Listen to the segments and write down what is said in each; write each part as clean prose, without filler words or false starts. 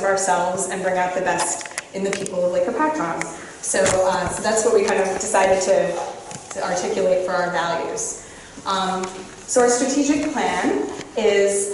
ourselves and bring out the best in the people of Lake Hopatcong. So that's what we kind of decided to articulate for our values. So our strategic plan is,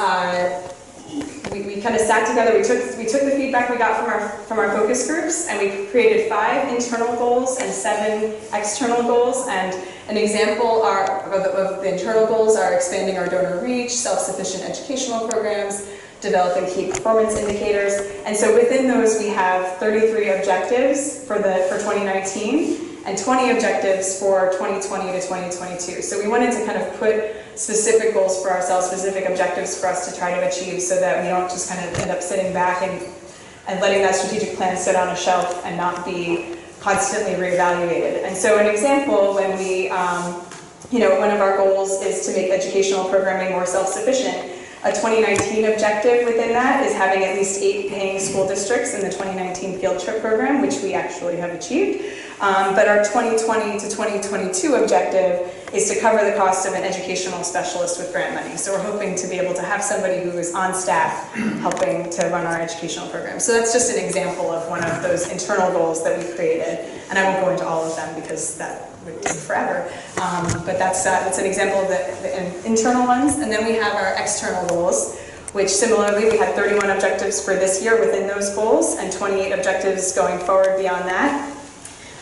we kind of sat together, we took the feedback we got from our focus groups, and we created 5 internal goals and 7 external goals. And an example of the internal goals are expanding our donor reach, self-sufficient educational programs, developing key performance indicators. And so within those we have 33 objectives for 2019 and 20 objectives for 2020 to 2022. So we wanted to kind of put specific goals for ourselves, specific objectives for us to try to achieve, so that we don't just kind of end up sitting back and letting that strategic plan sit on a shelf and not be constantly reevaluated. And so an example, when we, one of our goals is to make educational programming more self-sufficient. A 2019 objective within that is having at least 8 paying school districts in the 2019 field trip program, which we actually have achieved. But our 2020 to 2022 objective is to cover the cost of an educational specialist with grant money. So we're hoping to be able to have somebody who is on staff helping to run our educational program. So that's just an example of one of those internal goals that we created. And I won't go into all of them because that would take forever. But that's an example of the internal ones. And then we have our external goals, which similarly we had 31 objectives for this year within those goals and 28 objectives going forward beyond that.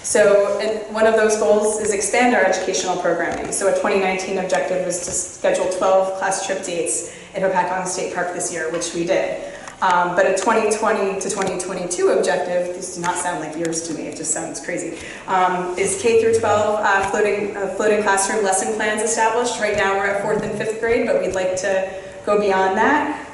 So one of those goals is expand our educational programming. So a 2019 objective was to schedule 12 class trip dates at Hopatcong State Park this year, which we did. But a 2020 to 2022 objective, these do not sound like years to me, it just sounds crazy, is K through 12 floating classroom lesson plans established. Right now we're at 4th and 5th grade, but we'd like to go beyond that.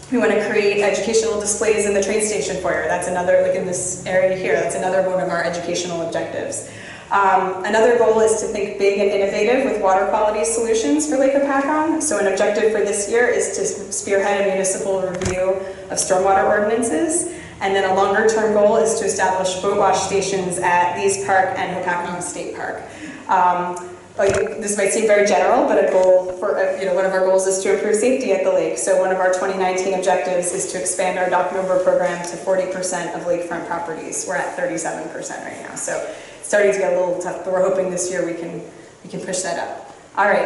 We want to create educational displays in the train station foyer. That's another, like in this area here, that's another one of our educational objectives. Another goal is to think big and innovative with water quality solutions for Lake Hopatcong. So an objective for this year is to spearhead a municipal review of stormwater ordinances. And then a longer term goal is to establish boat wash stations at Lee's Park and Hopatcong State Park. This might seem very general, but a goal for, one of our goals is to improve safety at the lake. So one of our 2019 objectives is to expand our dock mover program to 40% of lakefront properties. We're at 37% right now. So it's starting to get a little tough, but we're hoping this year we can push that up. All right.